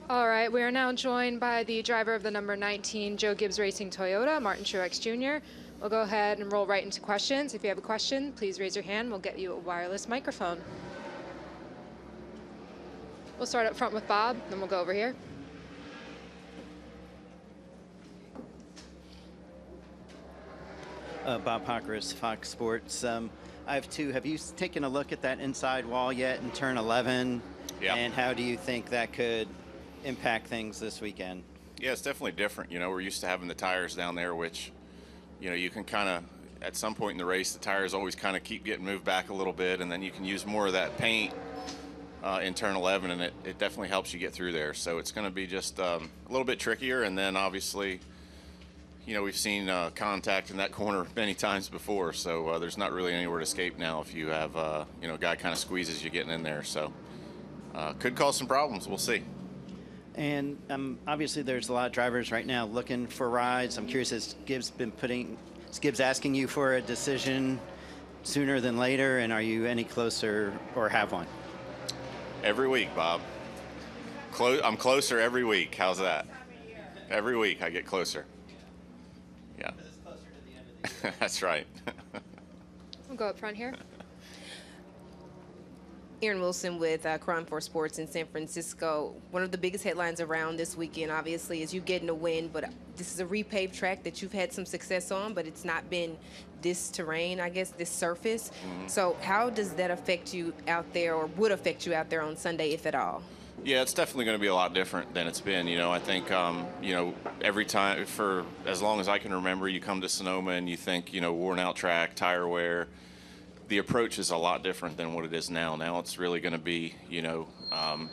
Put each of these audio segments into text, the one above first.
All right, we are now joined by the driver of the number 19 Joe Gibbs Racing Toyota, Martin Truex Jr. We'll go ahead and roll right into questions. If you have a question, please raise your hand. We'll get you a wireless microphone. We'll start up front with Bob, then we'll go over here. Bob Hockeris, Fox Sports. I have two. Have you taken a look at that inside wall yet in turn 11? Yeah. And how do you think that could impact things this weekend? Yeah, it's definitely different. You know, we're used to having the tires down there, which, you know, you can kind of, at some point in the race, the tires always kind of keep getting moved back a little bit, and then you can use more of that paint in turn 11, and it definitely helps you get through there. So it's going to be just a little bit trickier, and then obviously, you know, we've seen contact in that corner many times before, so there's not really anywhere to escape now if you have, you know, a guy kind of squeezes you getting in there. So could cause some problems. We'll see. And obviously there's a lot of drivers right now looking for rides. I'm curious, is Gibbs asking you for a decision sooner than later, and are you any closer or have one? Every week, Bob. I'm closer every week. How's that? Every week I get closer. Yeah. That's right. We'll go up front here. Aaron Wilson with Cron 4 Sports in San Francisco. One of the biggest headlines around this weekend, obviously, is you getting a win, but this is a repaved track that you've had some success on, but it's not been this terrain, I guess, this surface. Mm-hmm. So how does that affect you out there, or would affect you out there on Sunday, if at all? Yeah, it's definitely going to be a lot different than it's been. You know, I think, you know, every time, for as long as I can remember, you come to Sonoma and you think, you know, worn out track, tire wear. The approach is a lot different than what it is now. Now it's really going to be, you know,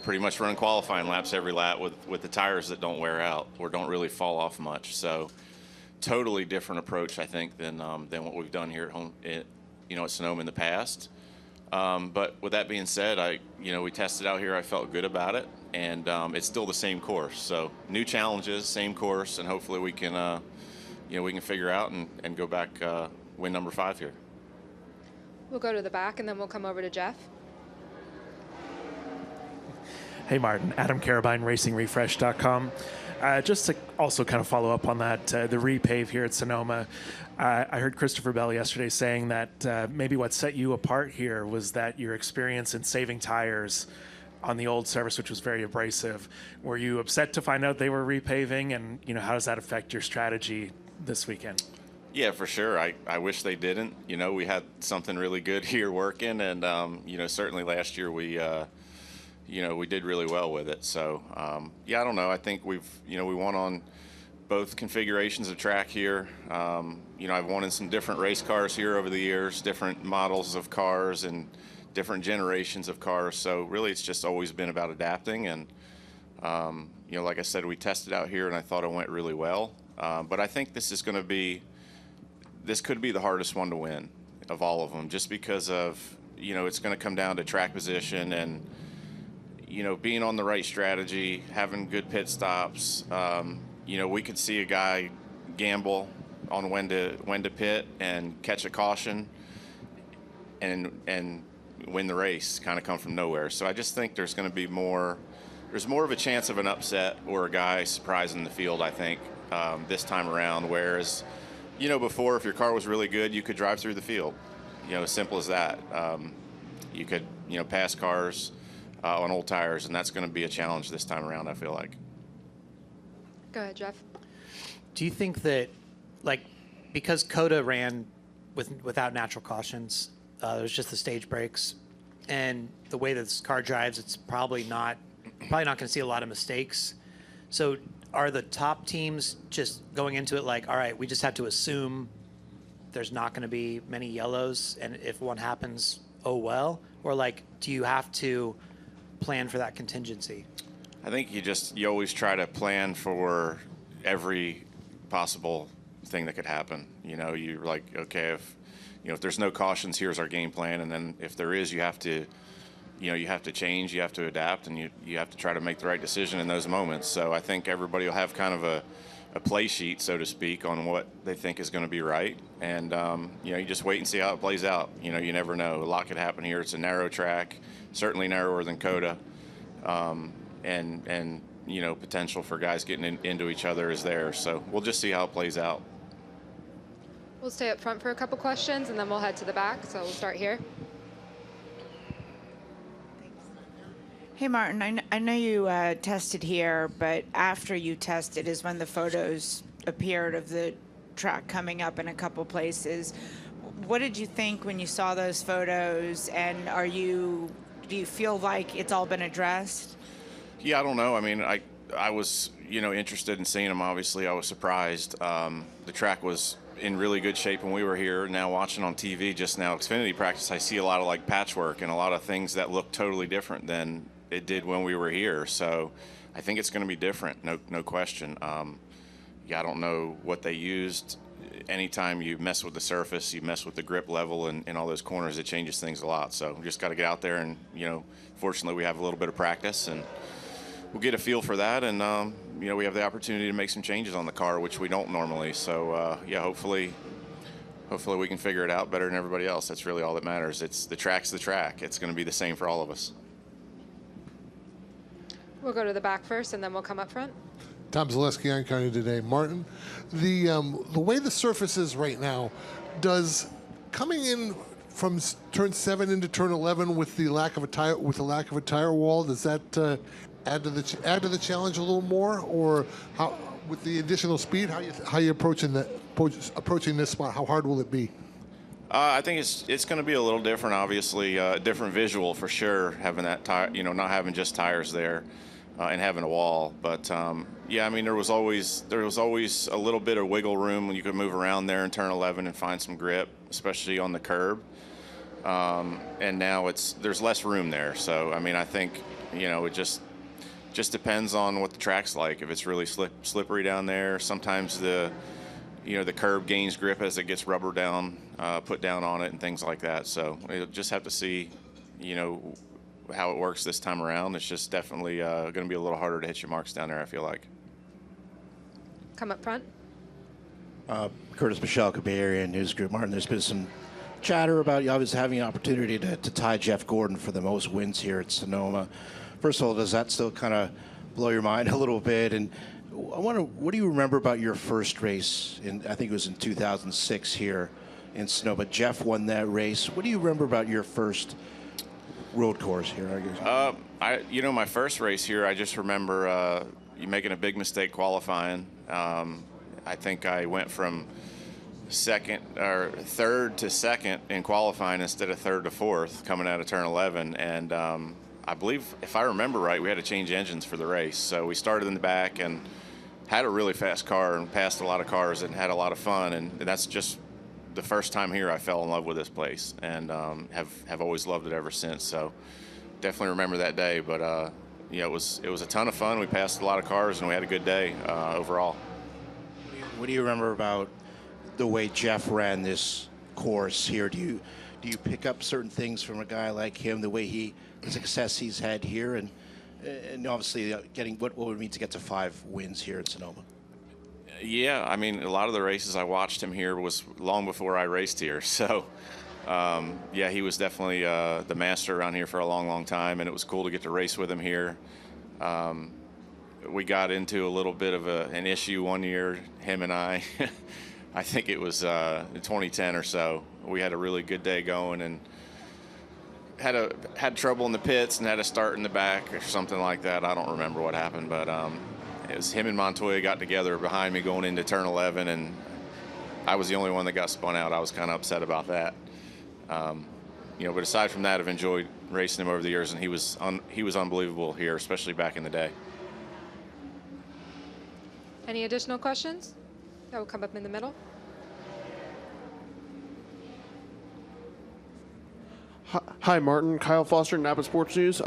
pretty much running qualifying laps every lap with the tires that don't wear out or don't really fall off much. So totally different approach, I think, than what we've done here at home, you know, at Sonoma in the past. But with that being said, you know, we tested out here. I felt good about it, and it's still the same course. So new challenges, same course, and hopefully we can, you know, we can figure out and go back, win number 5 here. We'll go to the back, and then we'll come over to Jeff. Hey, Martin. Adam Carabine, RacingRefresh.com. Just to also kind of follow up on that, the repave here at Sonoma, I heard Christopher Bell yesterday saying that maybe what set you apart here was that your experience in saving tires on the old surface, which was very abrasive. Were you upset to find out they were repaving, and you know, how does that affect your strategy this weekend? Yeah, for sure. I wish they didn't. You know, we had something really good here working, and you know, certainly last year we you know, we did really well with it. So yeah, I don't know. I think you know, we won on both configurations of track here. You know, I've won in some different race cars here over the years, different models of cars and different generations of cars. So really, it's just always been about adapting. And you know, like I said, we tested out here, and I thought it went really well. But I think this could be the hardest one to win of all of them, just because of, you know, it's going to come down to track position and, you know, being on the right strategy, having good pit stops. You know, we could see a guy gamble on when to pit and catch a caution and win the race, kind of come from nowhere. So I just think there's more of a chance of an upset or a guy surprising the field, I think, this time around. Whereas, you know, before, if your car was really good, you could drive through the field. You know, as simple as that. You could, you know, pass cars on old tires, and that's going to be a challenge this time around, I feel like. Go ahead, Jeff. Do you think that, like, because COTA ran without natural cautions, there's just the stage brakes, and the way that this car drives, it's probably not going to see a lot of mistakes. So are the top teams just going into it like, all right, we just have to assume there's not going to be many yellows, and if one happens, oh well? Or, like, do you have to plan for that contingency? I think you always try to plan for every possible thing that could happen. You know, you're like, okay, if there's no cautions, here's our game plan, and then if there is, you have to change, you have to adapt, and you have to try to make the right decision in those moments. So I think everybody will have kind of a play sheet, so to speak, on what they think is going to be right. And, you know, you just wait and see how it plays out. You know, you never know. A lot could happen here. It's a narrow track, certainly narrower than COTA. And potential for guys getting into each other is there. So we'll just see how it plays out. We'll stay up front for a couple questions, and then we'll head to the back. So we'll start here. Hey, Martin, I know you tested here, but after you tested is when the photos appeared of the track coming up in a couple places. What did you think when you saw those photos, and do you feel like it's all been addressed? Yeah, I don't know. I mean, I was, interested in seeing them. Obviously, I was surprised. The track was in really good shape when we were here. Now watching on TV just now, Xfinity practice, I see a lot of like patchwork and a lot of things that look totally different than it did when we were here. So I think it's going to be different, no question. I don't know what they used. Anytime you mess with the surface, you mess with the grip level and all those corners, it changes things a lot. So we just got to get out there and, fortunately we have a little bit of practice and we'll get a feel for that. And, we have the opportunity to make some changes on the car, which we don't normally. So, hopefully we can figure it out better than everybody else. That's really all that matters. The track's the track. It's going to be the same for all of us. We'll go to the back first, and then we'll come up front. Tom Zaleski on County Today. Martin, the way the surface is right now, does coming in from turn 7 into turn 11 with the lack of a tire wall, does that add to the challenge a little more, or how with the additional speed, how you approaching this spot? How hard will it be? I think it's going to be a little different. Obviously, different visual for sure. Having that tire, not having just tires there. And having a wall, but I mean, there was always a little bit of wiggle room when you could move around there in turn 11 and find some grip, especially on the curb. And now there's less room there. So I mean, I think it just depends on what the track's like. If it's really slippery down there, sometimes the curb gains grip as it gets rubber down, put down on it, and things like that. So you'll just have to see, how it works this time around. It's just definitely going to be a little harder to hit your marks down there, I feel like. Come up front. Curtis Michalka, Bay Area News Group. Martin, there's been some chatter about you obviously having an opportunity to tie Jeff Gordon for the most wins here at Sonoma. First of all, does that still kind of blow your mind a little bit? And I wonder, what do you remember about your first race? I think it was in 2006 here in Sonoma. Jeff won that race. What do you remember about your first road course here, I guess? My first race here, I just remember you making a big mistake qualifying. I think I went from third to second in qualifying instead of third to fourth coming out of turn 11. And I believe, if I remember right, we had to change engines for the race. So we started in the back and had a really fast car and passed a lot of cars and had a lot of fun. And that's just the first time here I fell in love with this place, and have always loved it ever since. So definitely remember that day. But it was a ton of fun. We passed a lot of cars and we had a good day overall. What do you remember about the way Jeff ran this course here? Do you pick up certain things from a guy like him, the success he's had here, and obviously getting what would it mean to get to 5 wins here in Sonoma? Yeah, I mean, a lot of the races I watched him here was long before I raced here. So, he was definitely the master around here for a long, long time, and it was cool to get to race with him here. We got into a little bit of an issue one year, him and I. I think it was in 2010 or so. We had a really good day going and had trouble in the pits and had to start in the back or something like that. I don't remember what happened, but it was him and Montoya got together behind me going into turn 11, and I was the only one that got spun out. I was kind of upset about that. But aside from that, I've enjoyed racing him over the years, and he was unbelievable here, especially back in the day. Any additional questions? That will come up in the middle. Hi, Martin. Kyle Foster, Napa Sports News.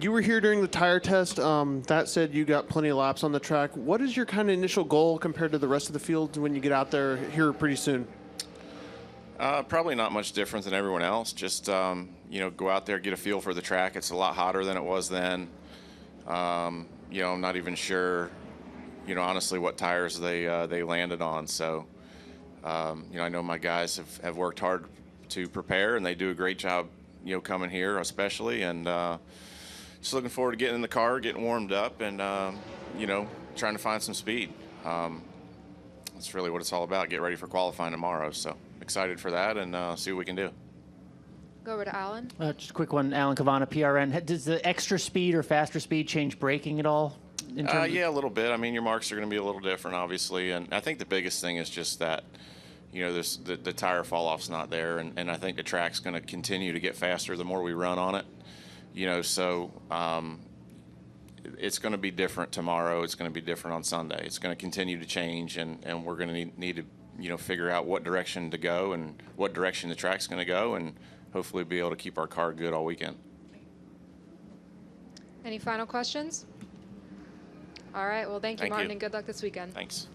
You were here during the tire test. That said, you got plenty of laps on the track. What is your kind of initial goal compared to the rest of the field when you get out there here pretty soon? Probably not much different than everyone else. Just, go out there, get a feel for the track. It's a lot hotter than it was then. I'm not even sure, honestly, what tires they landed on. So, I know my guys have worked hard to prepare, and they do a great job, coming here especially. And, just looking forward to getting in the car, getting warmed up, and you know, trying to find some speed. That's really what it's all about. Get ready for qualifying tomorrow. So excited for that, and see what we can do. Go over to Alan. Just a quick one, Alan Cavana, PRN. Does the extra speed or faster speed change braking at all? Yeah, a little bit. I mean, your marks are going to be a little different, obviously, and I think the biggest thing is just that, you know, the tire fall off's not there, and I think the track's going to continue to get faster the more we run on it. You know, so it's going to be different tomorrow. It's going to be different on Sunday. It's going to continue to change, and we're going to need to, you know, figure out what direction to go and what direction the track's going to go, and hopefully be able to keep our car good all weekend. Any final questions? All right. Well, thank you, Martin, and good luck this weekend. Thanks.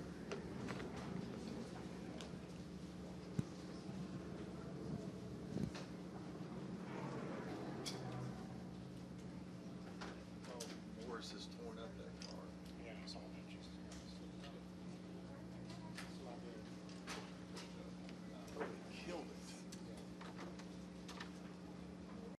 Morris is